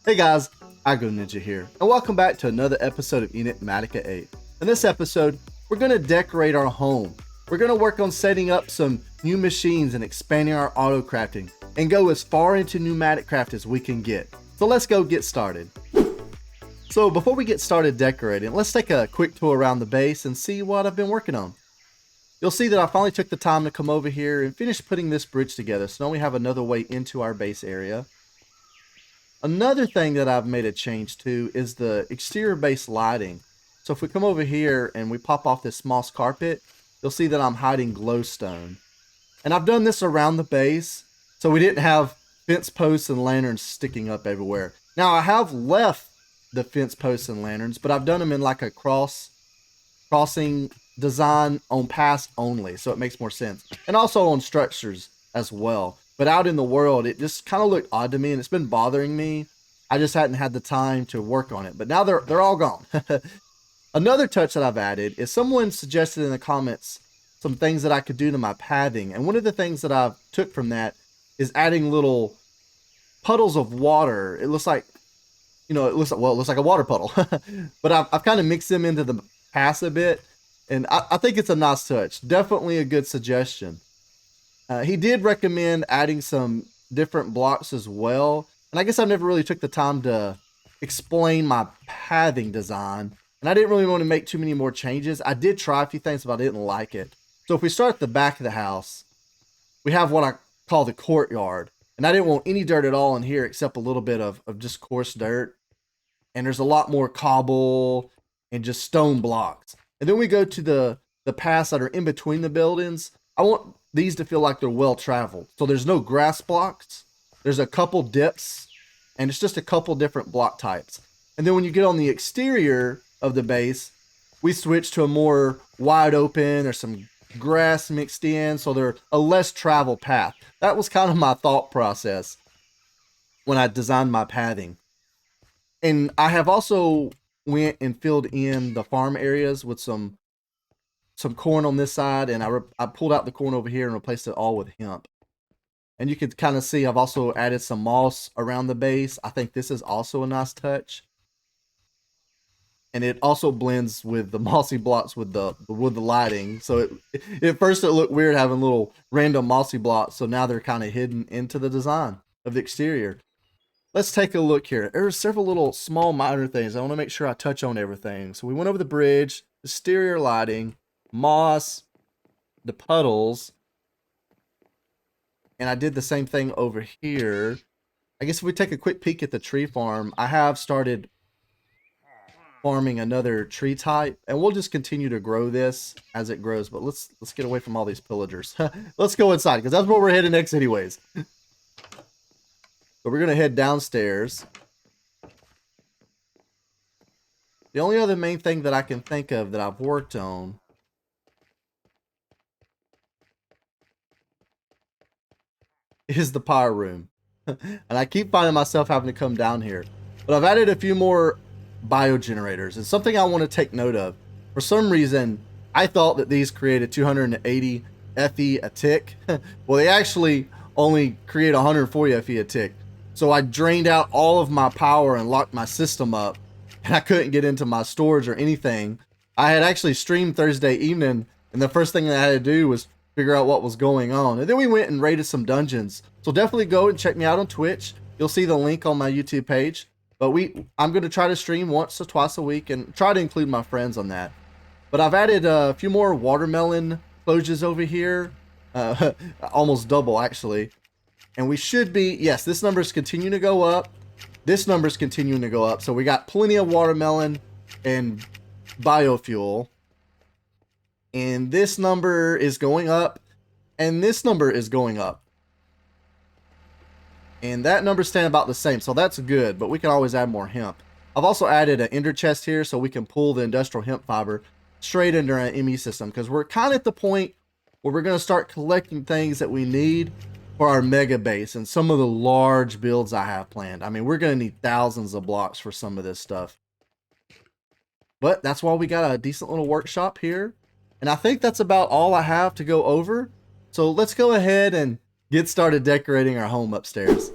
Hey guys, Ninja here, and welcome back to another episode of Enigmatica 8. In this episode, we're going to decorate our home. We're going to work on setting up some new machines and expanding our auto crafting, and go as far into pneumatic craft as we can get. So let's go get started. So before we get started decorating, let's take a quick tour around the base and see what I've been working on. You'll see that I finally took the time to come over here and finish putting this bridge together, so now we have another way into our base area. Another thing that I've made a change to is the exterior base lighting. So if we come over here and we pop off this moss carpet, you'll see that I'm hiding glowstone. And I've done this around the base, so we didn't have fence posts and lanterns sticking up everywhere. Now I have left the fence posts and lanterns, but I've done them in like a crossing design on paths only, so it makes more sense. And also on structures as well. But out in the world, it just kind of looked odd to me, and it's been bothering me. I just hadn't had the time to work on it, but now they're all gone. Another touch that I've added is someone suggested in the comments some things that I could do to my pathing, and one of the things that I've took from that is adding little puddles of water. It looks like, it looks like a water puddle, but I've kind of mixed them into the paths a bit, and I think it's a nice touch. Definitely a good suggestion. He did recommend adding some different blocks as well. And I guess I never really took the time to explain my pathing design. And I didn't really want to make too many more changes. I did try a few things, but I didn't like it. So if we start at the back of the house, we have what I call the courtyard. And I didn't want any dirt at all in here except a little bit of just coarse dirt. And there's a lot more cobble and just stone blocks. And then we go to the paths that are in between the buildings. I want these to feel like they're well traveled. So there's no grass blocks. There's a couple dips, and it's just a couple different block types. And then when you get on the exterior of the base, we switch to a more wide open. There's some grass mixed in, so they're a less traveled path. That was kind of my thought process when I designed my pathing. And I have also went and filled in the farm areas with some corn on this side, and I pulled out the corn over here and replaced it all with hemp. And you can kind of see I've also added some moss around the base. I think this is also a nice touch. And it also blends with the mossy blocks with the lighting. So at first it looked weird having little random mossy blocks, so now they're kind of hidden into the design of the exterior. Let's take a look here. There's several little small minor things. I want to make sure I touch on everything. So we went over the bridge, exterior lighting, moss, the puddles, and I did the same thing over here. I guess if we take a quick peek at the tree farm, I have started farming another tree type, and we'll just continue to grow this as it grows. But let's get away from all these pillagers. Let's go inside, because that's where we're heading next anyways. So we're gonna head downstairs. The only other main thing that I can think of that I've worked on is the power room. And I keep finding myself having to come down here. But I've added a few more biogenerators. It's something I want to take note of. For some reason, I thought that these created 280 FE a tick. Well, they actually only create 140 FE a tick. So I drained out all of my power and locked my system up, and I couldn't get into my storage or anything. I had actually streamed Thursday evening, and the first thing that I had to do was figure out what was going on. And then we went and raided some dungeons. So definitely go and check me out on Twitch. You'll see the link on my YouTube page. But I'm going to try to stream once or twice a week and try to include my friends on that. But I've added a few more watermelon closures over here. Almost double, actually. And we should be, yes, this number is continuing to go up. This number is continuing to go up. So we got plenty of watermelon and biofuel. And this number is going up, and this number is going up. And that number's staying about the same, so that's good, but we can always add more hemp. I've also added an ender chest here so we can pull the industrial hemp fiber straight into our ME system, because we're kind of at the point where we're going to start collecting things that we need for our mega base and some of the large builds I have planned. I mean, we're going to need thousands of blocks for some of this stuff. But that's why we got a decent little workshop here. And I think that's about all I have to go over. So let's go ahead and get started decorating our home upstairs.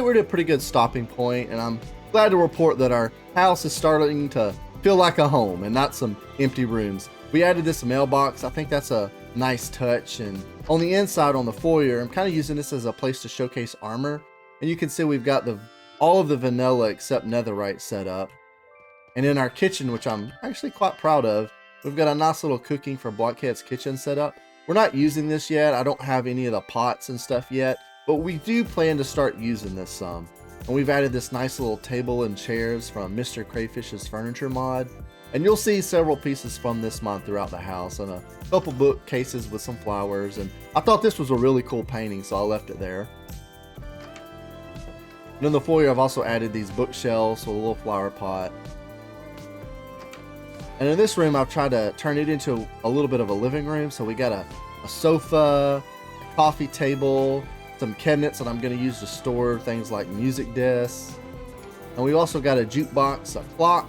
like we're at a pretty good stopping point, and I'm glad to report that our house is starting to feel like a home and not some empty rooms. We added this mailbox. I think that's a nice touch. And on the inside, on the foyer, I'm kind of using this as a place to showcase armor. And you can see we've got all of the vanilla except netherite set up. And in our kitchen, which I'm actually quite proud of, we've got a nice little cooking for Blockhead's kitchen set up. We're not using this yet. I don't have any of the pots and stuff yet, but we do plan to start using this some. And we've added this nice little table and chairs from Mr. Crayfish's furniture mod. And you'll see several pieces from this mod throughout the house, and a couple bookcases with some flowers. And I thought this was a really cool painting, so I left it there. And in the foyer, I've also added these bookshelves with a little flower pot. And in this room, I've tried to turn it into a little bit of a living room. So we got a sofa, a coffee table, some cabinets that I'm going to use to store things like music discs. And we also got a jukebox, a clock.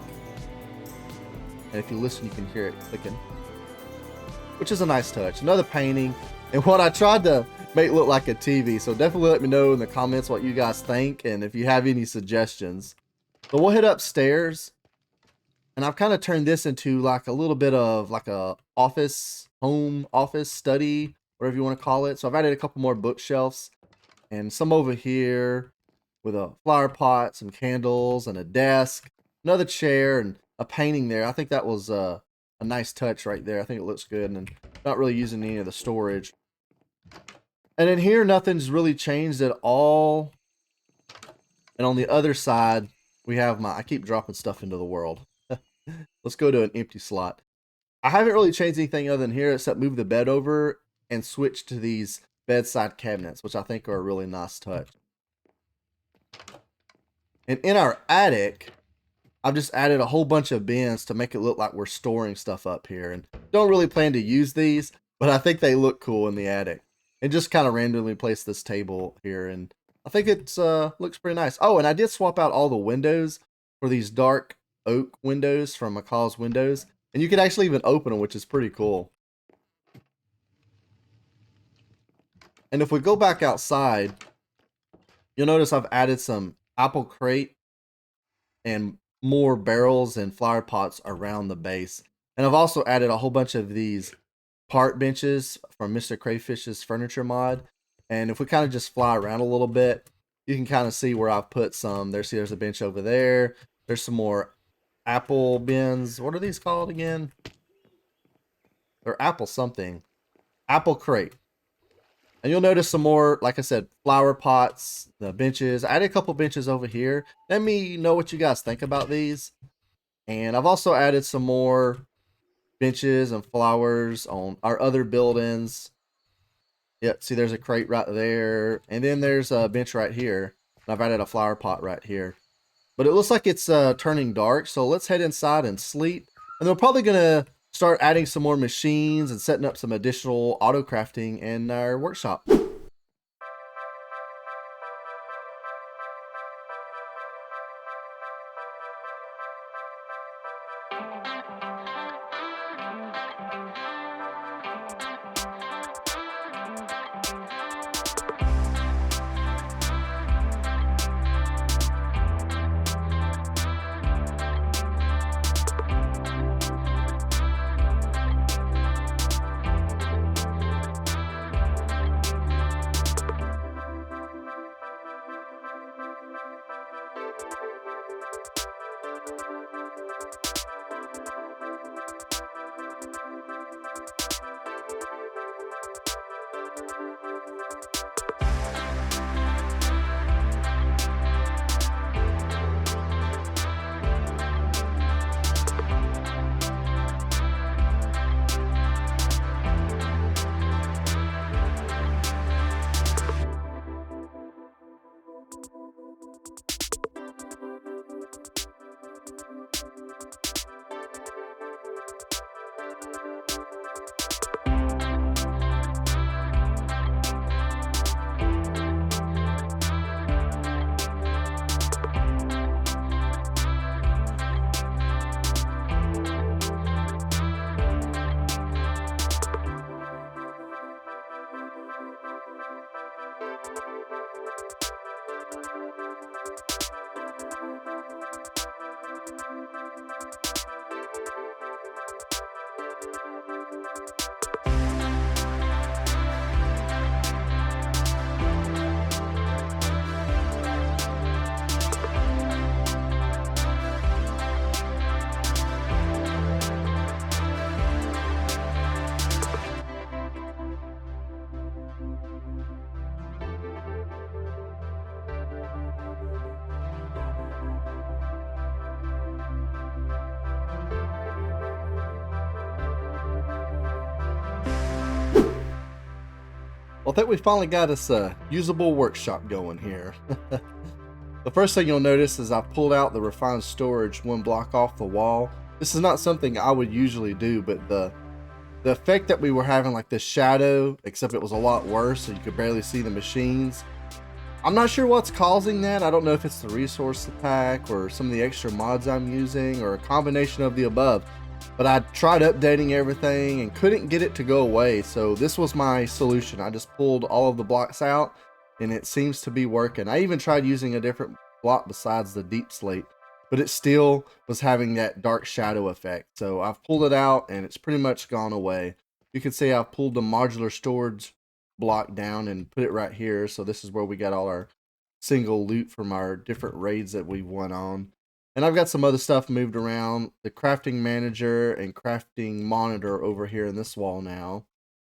And if you listen, you can hear it clicking, which is a nice touch. Another painting, and what I tried to make look like a TV. So definitely let me know in the comments what you guys think and if you have any suggestions. So we'll head upstairs, and I've kind of turned this into like a little bit of like a office, home office, study, whatever you want to call it. So I've added a couple more bookshelves and some over here with a flower pot, some candles, and a desk, another chair, and a painting there. I think that was a nice touch right there. I think it looks good, and not really using any of the storage. And in here, nothing's really changed at all. And on the other side, we have I keep dropping stuff into the world. Let's go to an empty slot. I haven't really changed anything other than here except move the bed over and switch to these bedside cabinets, which I think are a really nice touch. And in our attic, I've just added a whole bunch of bins to make it look like we're storing stuff up here. And don't really plan to use these, but I think they look cool in the attic. And just kind of randomly place this table here, and I think it looks pretty nice. Oh, and I did swap out all the windows for these dark oak windows from mcaw's windows. And you can actually even open them, which is pretty cool. And if we go back outside, you'll notice I've added some apple crate and more barrels and flower pots around the base. And I've also added a whole bunch of these park benches from Mr. Crayfish's furniture mod. And if we kind of just fly around a little bit, you can kind of see where I've put some. There's a bench over there. There's some more apple bins. What are these called again? They're apple something. Apple crate. And you'll notice some more, like I said, flower pots, the benches. I added a couple benches over here. Let me know what you guys think about these. And I've also added some more benches and flowers on our other buildings. Yep, see there's a crate right there. And then there's a bench right here. And I've added a flower pot right here. But it looks like it's turning dark, so let's head inside and sleep. And we're probably going to start adding some more machines and setting up some additional auto crafting in our workshop. I think we finally got us a usable workshop going here. The first thing you'll notice is I pulled out the refined storage one block off the wall. This is not something I would usually do, but the effect that we were having, like this shadow, except it was a lot worse, so you could barely see the machines. I'm not sure what's causing that. I don't know if it's the resource pack or some of the extra mods I'm using or a combination of the above. But I tried updating everything and couldn't get it to go away. So this was my solution. I just pulled all of the blocks out and it seems to be working. I even tried using a different block besides the deep slate, but it still was having that dark shadow effect. So I've pulled it out and it's pretty much gone away. You can see I've pulled the modular storage block down and put it right here. So this is where we got all our single loot from our different raids that we've won on. And I've got some other stuff moved around. The crafting manager and crafting monitor over here in this wall now.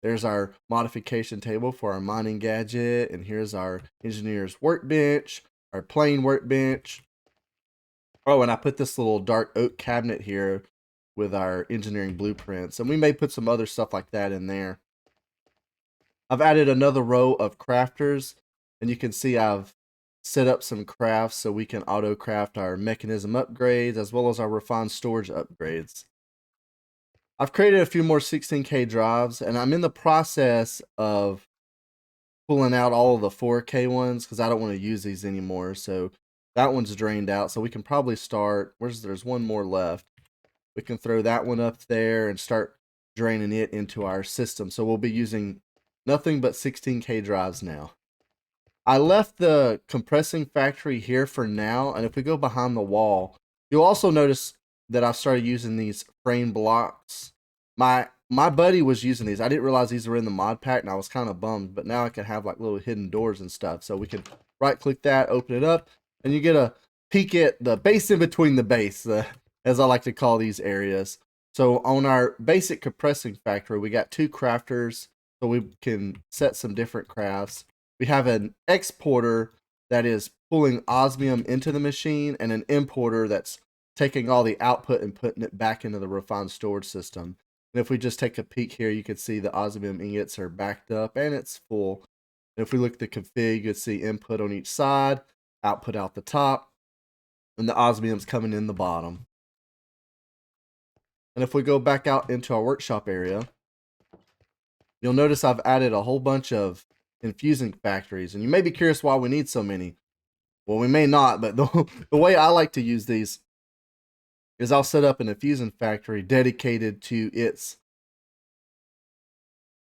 There's our modification table for our mining gadget. And here's our engineer's workbench, our plane workbench. Oh, and I put this little dark oak cabinet here with our engineering blueprints. And we may put some other stuff like that in there. I've added another row of crafters. And you can see I've set up some crafts so we can auto craft our mechanism upgrades as well as our refined storage upgrades. I've created a few more 16K drives and I'm in the process of pulling out all of the 4K ones because I don't want to use these anymore. So that one's drained out. So we can probably start, there's one more left. We can throw that one up there and start draining it into our system. So we'll be using nothing but 16K drives now. I left the compressing factory here for now, and if we go behind the wall, you'll also notice that I started using these frame blocks. My buddy was using these. I didn't realize these were in the mod pack, and I was kind of bummed, but now I can have like little hidden doors and stuff. So we can right-click that, open it up, and you get a peek at the base in between the base, as I like to call these areas. So on our basic compressing factory, we got 2 crafters, so we can set some different crafts. We have an exporter that is pulling osmium into the machine and an importer that's taking all the output and putting it back into the refined storage system. And if we just take a peek here, you can see the osmium ingots are backed up and it's full. And if we look at the config, you can see input on each side, output out the top, and the osmium's coming in the bottom. And if we go back out into our workshop area, you'll notice I've added a whole bunch of infusing factories, and you may be curious why we need so many. Well, we may not, but the way I like to use these is I'll set up an infusing factory dedicated to its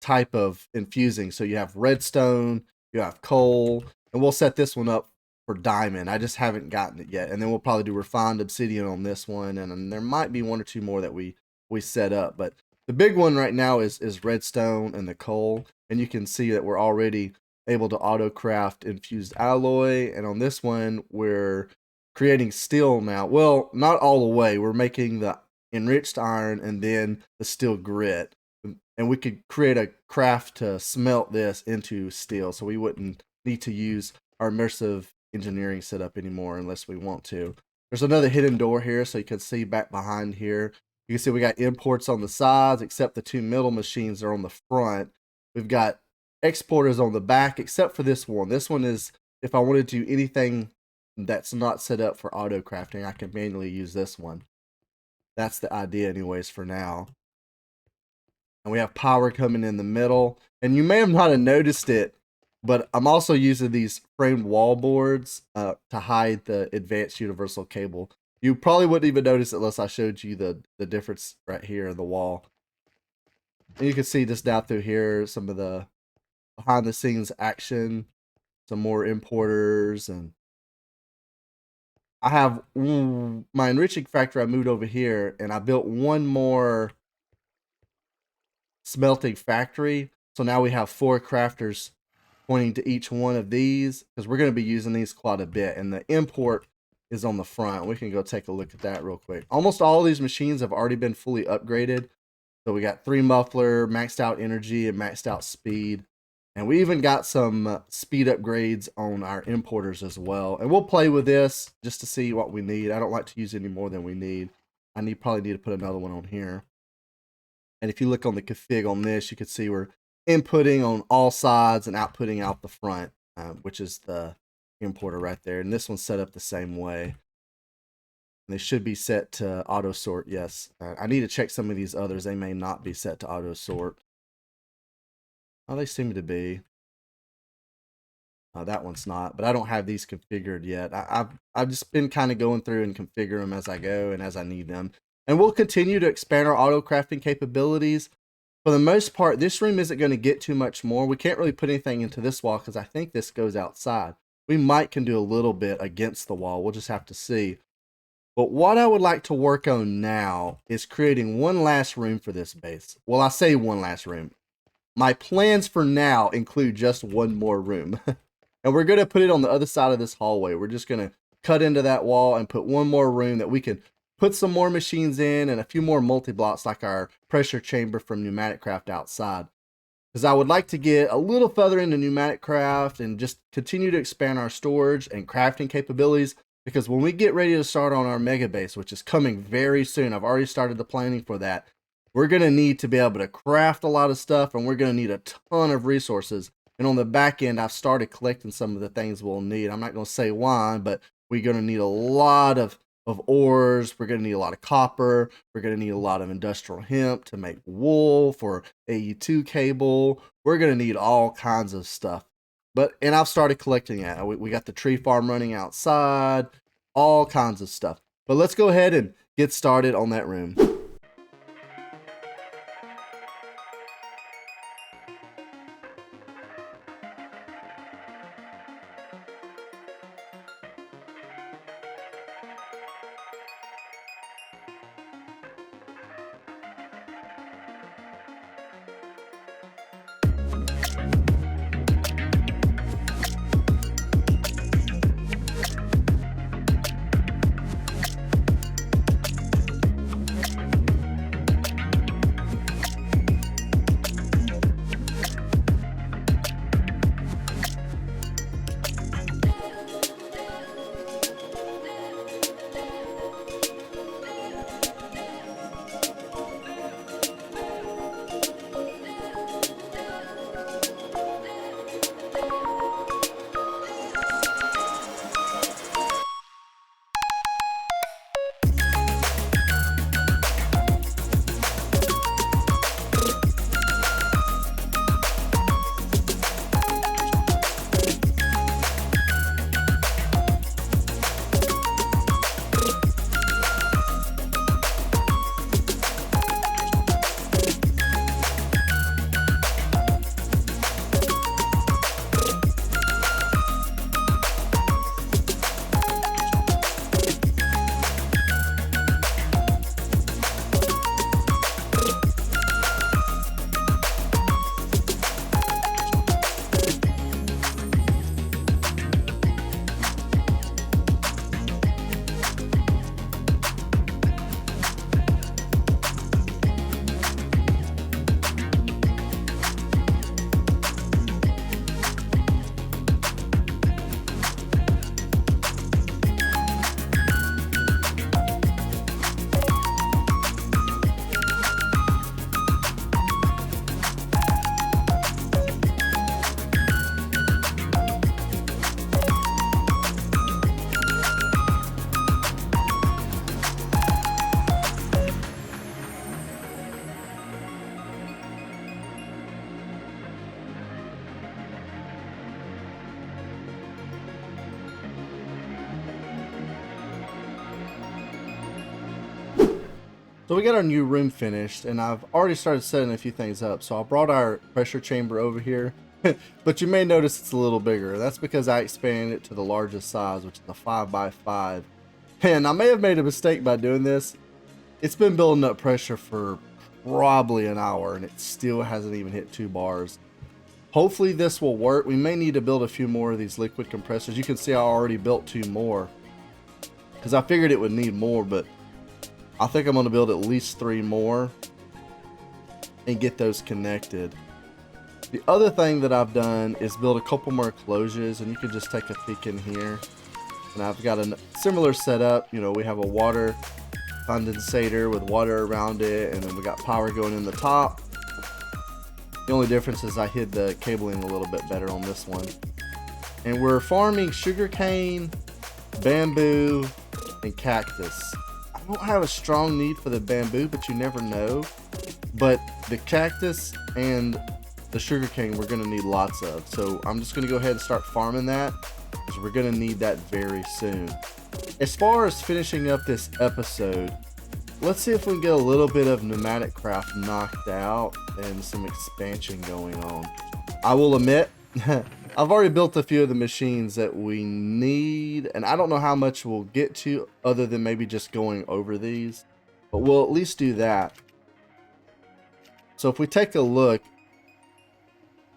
type of infusing. So you have redstone, you have coal, and we'll set this one up for diamond. I just haven't gotten it yet, and then we'll probably do refined obsidian on this one, and then there might be 1 or 2 more that we set up, but the big one right now is redstone and the coal. And you can see that we're already able to auto craft infused alloy. And on this one, we're creating steel now. Well, not all the way. We're making the enriched iron and then the steel grit. And we could create a craft to smelt this into steel. So we wouldn't need to use our immersive engineering setup anymore unless we want to. There's another hidden door here. So you can see back behind here. You can see we got imports on the sides, except the 2 middle machines are on the front. We've got exporters on the back, except for this one. This one is, if I want to do anything that's not set up for auto crafting, I can manually use this one. That's the idea anyways for now. And we have power coming in the middle. And you may have not noticed it, but I'm also using these framed wall boards to hide the advanced universal cable. You probably wouldn't even notice it unless I showed you the difference right here in the wall. And you can see just down through here some of the behind the scenes action, some more importers, and I have my enriching factory I moved over here, and I built 1 more smelting factory. So now we have 4 crafters pointing to each one of these because we're going to be using these quite a bit. And the import is on the front. We can go take a look at that real quick. Almost all of these machines have already been fully upgraded. So we got 3 muffler, maxed out energy, and maxed out speed. And we even got some speed upgrades on our importers as well. And we'll play with this just to see what we need. I don't like to use any more than we need. I probably need to put another one on here. And if you look on the config on this, you can see we're inputting on all sides and outputting out the front, which is the importer right there. And this one's set up the same way. They should be set to auto sort. Yes. I need to check some of these others. They may not be set to auto sort. Oh, they seem to be. That one's not, but I don't have these configured yet. I've just been kind of going through and configure them as I go and as I need them. And we'll continue to expand our auto crafting capabilities. For the most part, this room isn't going to get too much more. We can't really put anything into this wall because I think this goes outside. We can do a little bit against the wall. We'll just have to see. But what I would like to work on now is creating one last room for this base. Well, I say one last room. My plans for now include just one more room. And we're going to put it on the other side of this hallway. We're just going to cut into that wall and put one more room that we can put some more machines in and a few more multi-blocks like our pressure chamber from Pneumatic Craft outside. Because I would like to get a little further into Pneumatic Craft and just continue to expand our storage and crafting capabilities. Because when we get ready to start on our mega base, which is coming very soon, I've already started the planning for that. We're going to need to be able to craft a lot of stuff, and we're going to need a ton of resources. And on the back end, I've started collecting some of the things we'll need. I'm not going to say why, but we're going to need a lot of ores. We're going to need a lot of copper. We're going to need a lot of industrial hemp to make wool for AE2 cable. We're going to need all kinds of stuff. And I've started collecting it. We got the tree farm running outside, all kinds of stuff. But let's go ahead and get started on that room. So we got our new room finished, and I've already started setting a few things up. So I brought our pressure chamber over here, but you may notice it's a little bigger. That's because I expanded it to the largest size, which is a 5x5. And I may have made a mistake by doing this. It's been building up pressure for probably an hour, and it still hasn't even hit 2 bars. Hopefully this will work. We may need to build a few more of these liquid compressors. You can see I already built 2 more because I figured it would need more, but I think I'm going to build at least 3 more and get those connected. The other thing that I've done is build a couple more closures, and you can just take a peek in here. And I've got a similar setup. You know, we have a water condensator with water around it, and then we got power going in the top. The only difference is I hid the cabling a little bit better on this one. And we're farming sugarcane, bamboo, and cactus. I don't have a strong need for the bamboo, but you never know. But the cactus and the sugarcane we're gonna need lots of. So I'm just gonna go ahead and start farming that, because we're gonna need that very soon. As far as finishing up this episode, let's see if we can get a little bit of pneumatic craft knocked out and some expansion going on. I will admit, I've already built a few of the machines that we need, and I don't know how much we'll get to other than maybe just going over these, but we'll at least do that. So if we take a look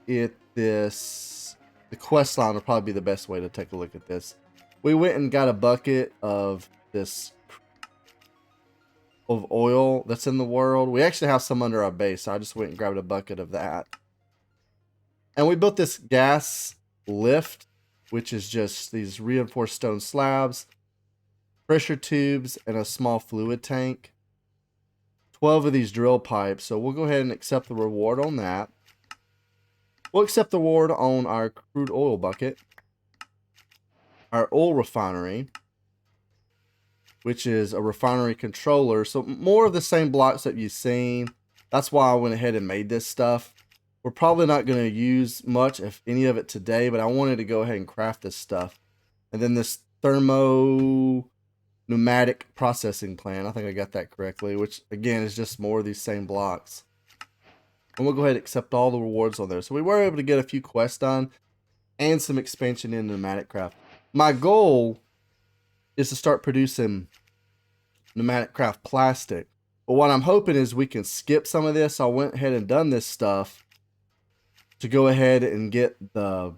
at this, the quest line will probably be the best way to take a look at this. We went and got a bucket of this of oil that's in the world. We actually have some under our base, so I just went and grabbed a bucket of that. And we built this gas lift, which is just these reinforced stone slabs, pressure tubes, and a small fluid tank. 12 of these drill pipes, so we'll go ahead and accept the reward on that. We'll accept the reward on our crude oil bucket, our oil refinery, which is a refinery controller. So more of the same blocks that you've seen. That's why I went ahead and made this stuff. We're probably not going to use much, if any of it today, but I wanted to go ahead and craft this stuff. And then this pneumatic processing plant. I think I got that correctly, which again is just more of these same blocks. And we'll go ahead and accept all the rewards on there. So we were able to get a few quests done and some expansion in pneumatic craft. My goal is to start producing pneumatic craft plastic. But what I'm hoping is we can skip some of this. I went ahead and done this stuff to go ahead and get the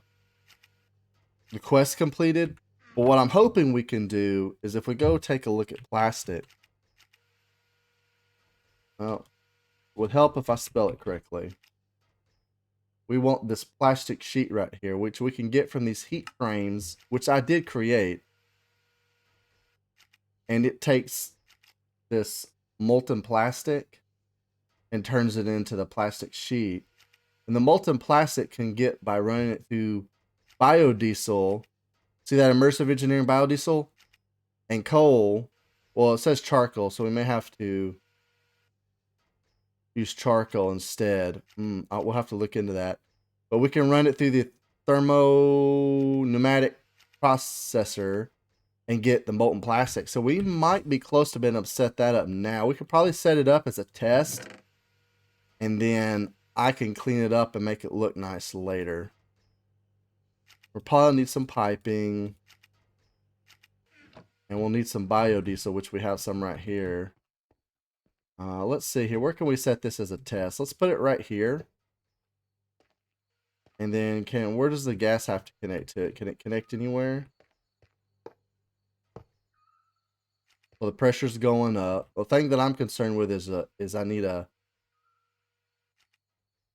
quest completed. But what I'm hoping we can do is if we go take a look at plastic. Well, it would help if I spell it correctly. We want this plastic sheet right here, which we can get from these heat frames, which I did create. And it takes this molten plastic and turns it into the plastic sheet. And the molten plastic can get by running it through biodiesel. See that immersive engineering biodiesel? And coal. Well, it says charcoal, so we may have to use charcoal instead. We'll have to look into that. But we can run it through the pneumatic processor and get the molten plastic. So we might be close to being able to set that up now. We could probably set it up as a test, and then I can clean it up and make it look nice later. We'll probably need some piping, and we'll need some biodiesel, which we have some right here. Let's see here. Where can we set this as a test? Let's put it right here. And then where does the gas have to connect to it? Can it connect anywhere? Well, the pressure's going up. The thing that I'm concerned with is I need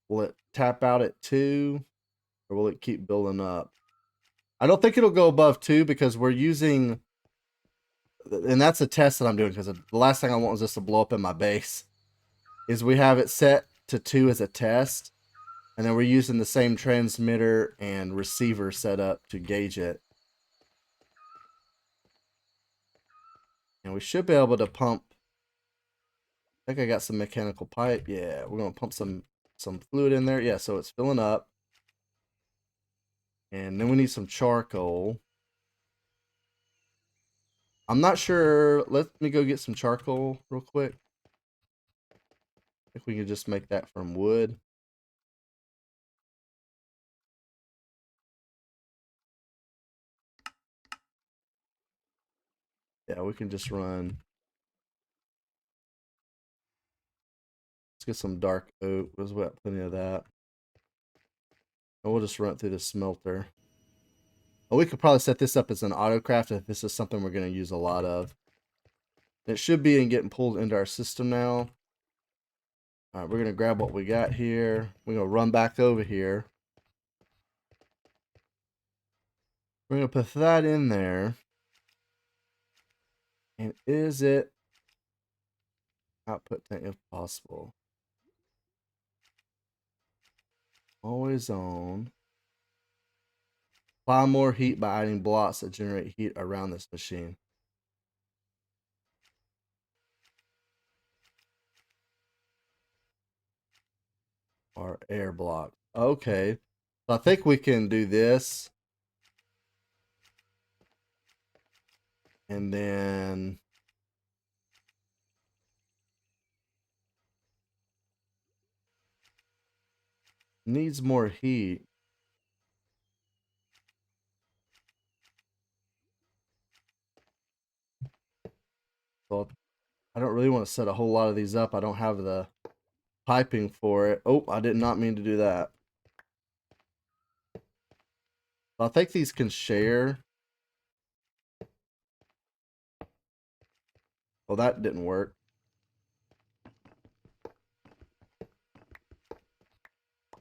will it tap out at 2 or will it keep building up? I don't think it'll go above 2 because we're using, and that's a test that I'm doing because the last thing I want is this to blow up in my base, is we have it set to 2 as a test, and then we're using the same transmitter and receiver set up to gauge it. And we should be able to pump. I think I got some mechanical pipe. Yeah, we're going to pump some fluid in there. Yeah, so it's filling up. And then we need some charcoal. I'm not sure. Let me go get some charcoal real quick. I think we can just make that from wood. Yeah, we can just run. Let's get some dark oak. There's plenty of that. And we'll just run it through the smelter. Well, we could probably set this up as an autocraft if this is something we're going to use a lot of. It should be getting pulled into our system now. All right, we're going to grab what we got here. We're going to run back over here. We're going to put that in there. And is it output tank if possible? Always on. Apply more heat by adding blocks that generate heat around this machine. Or air block. Okay. So I think we can do this. And then needs more heat. So I don't really want to set a whole lot of these up. I don't have the piping for it. Oh, I did not mean to do that. I think these can share. Well, that didn't work.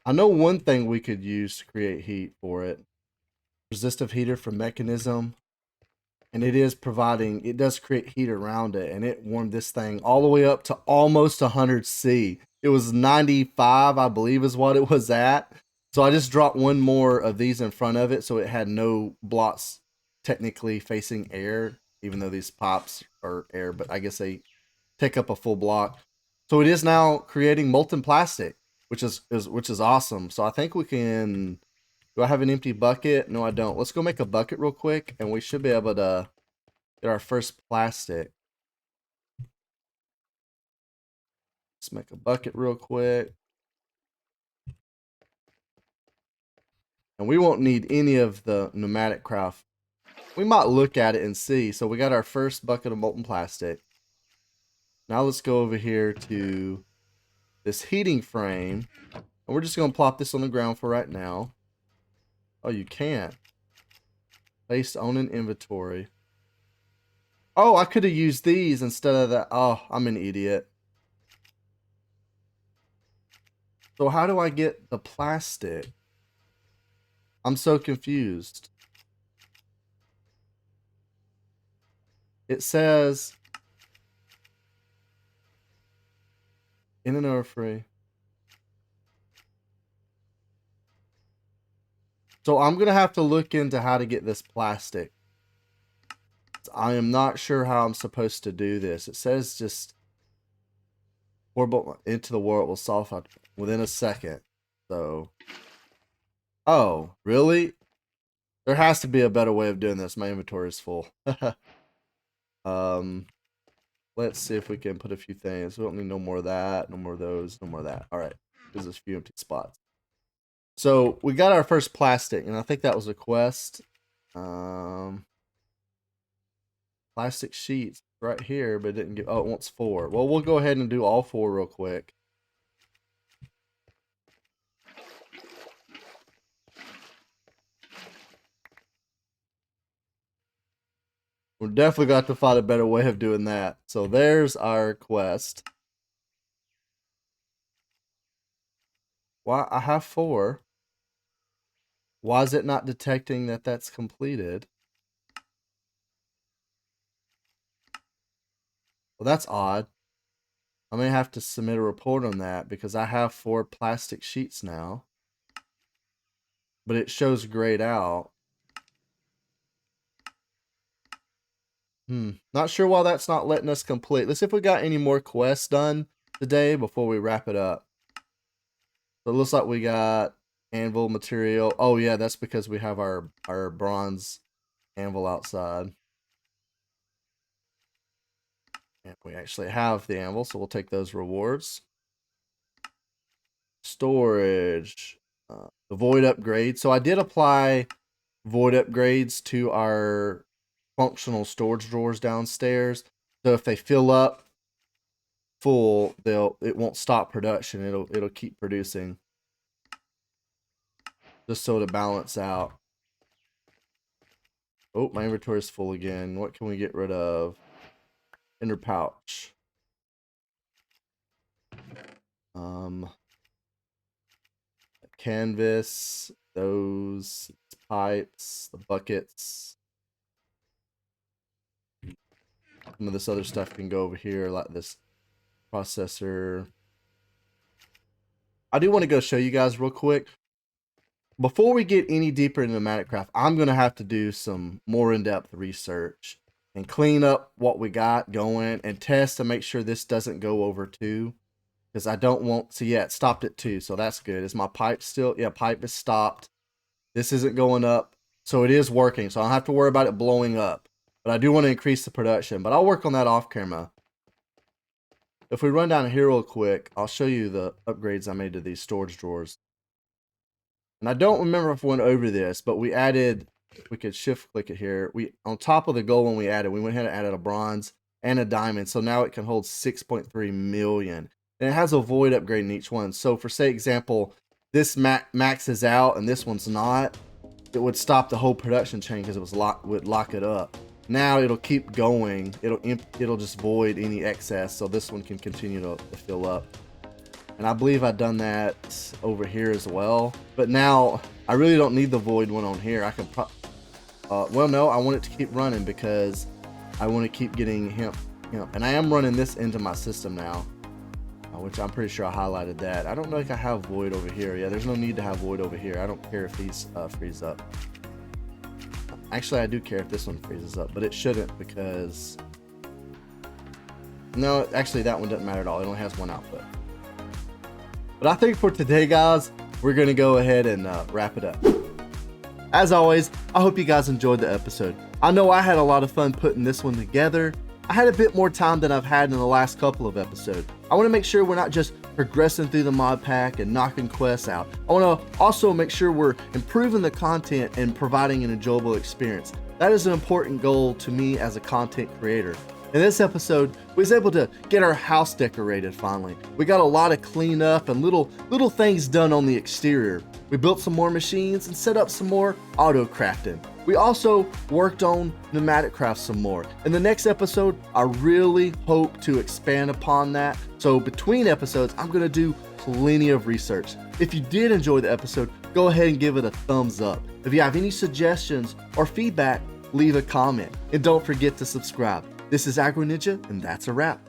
I know one thing we could use to create heat for it. Resistive heater from Mekanism. And it is providing, it does create heat around it. And it warmed this thing all the way up to almost 100 C. It was 95, I believe is what it was at. So I just dropped one more of these in front of it. So it had no blocks technically facing air, even though these pops are air, but I guess they take up a full block. So it is now creating molten plastic, which is awesome. So I think we can. Do I have an empty bucket? No, I don't. Let's go make a bucket real quick, and we should be able to get our first plastic. Let's make a bucket real quick. And we won't need any of the pneumatic craft. We might look at it and see. So we got our first bucket of molten plastic. Now let's go over here to this heating frame. And we're just going to plop this on the ground for right now. Oh, you can't. Placed on an inventory. Oh, I could have used these instead of that. Oh, I'm an idiot. So how do I get the plastic? I'm so confused. It says in and over free. So I'm going to have to look into how to get this plastic. I am not sure how I'm supposed to do this. It says just pour into the water, it will solve out within a second. So, oh, really? There has to be a better way of doing this. My inventory is full. Let's see if we can put a few things. We don't need no more of that, no more of those, no more of that. All right, there's a few empty spots. So we got our first plastic, and I think that was a quest. Plastic sheets right here, but it didn't give. Oh, it wants 4. Well, we'll go ahead and do all 4 real quick. We definitely got to find a better way of doing that. So there's our quest. Why I have 4. Why is it not detecting that that's completed? Well, that's odd. I may have to submit a report on that because I have 4 plastic sheets now. But it shows grayed out. Not sure why that's not letting us complete. Let's see if we got any more quests done today before we wrap it up. So it looks like we got anvil material. Oh yeah, that's because we have our bronze anvil outside. And we actually have the anvil, so we'll take those rewards. Storage. The void upgrade. So I did apply void upgrades to our functional storage drawers downstairs. So if they fill up full, it won't stop production. It'll keep producing. Just so to balance out. Oh, my inventory is full again. What can we get rid of? Inner pouch. Canvas, those pipes, the buckets. Some of this other stuff can go over here, like this processor. I do want to go show you guys real quick. before we get any deeper into pneumatic craft, I'm going to have to do some more in-depth research and clean up what we got going and test to make sure this doesn't go over 2. Because I don't want to, yeah, it stopped at 2, so that's good. Is my pipe still, yeah, pipe is stopped. This isn't going up, so it is working, so I don't have to worry about it blowing up. But I do want to increase the production, but I'll work on that off camera. If we run down here real quick, I'll show you the upgrades I made to these storage drawers. And I don't remember if we went over this, but we added, we could shift click it here. We, on top of the gold one we went ahead and added a bronze and a diamond, so now it can hold 6.3 million. And it has a void upgrade in each one. So for say example, this maxes out and this one's not, it would stop the whole production chain because it was would lock it up. Now it'll keep going. It'll just void any excess, so this one can continue to fill up. And I believe I've done that over here as well. But now I really don't need the void one on here. I can well, no, I want it to keep running because I want to keep getting hemp. And I am running this into my system now. Which I'm pretty sure I highlighted that. I don't know if I have void over here. Yeah, there's no need to have void over here. I don't care if these freeze up. Actually, I do care if this one freezes up, but it shouldn't because... No, actually that one doesn't matter at all. It only has one output. But I think for today, guys, we're going to go ahead and wrap it up. As always, I hope you guys enjoyed the episode. I know I had a lot of fun putting this one together. I had a bit more time than I've had in the last couple of episodes. I want to make sure we're not just progressing through the mod pack and knocking quests out. I want to also make sure we're improving the content and providing an enjoyable experience. That is an important goal to me as a content creator. In this episode, we was able to get our house decorated finally. We got a lot of cleanup and little things done on the exterior. We built some more machines and set up some more auto crafting. We also worked on pneumatic craft some more. In the next episode, I really hope to expand upon that. So between episodes, I'm gonna do plenty of research. If you did enjoy the episode, go ahead and give it a thumbs up. If you have any suggestions or feedback, leave a comment. And don't forget to subscribe. This is Agro Ninja, and that's a wrap.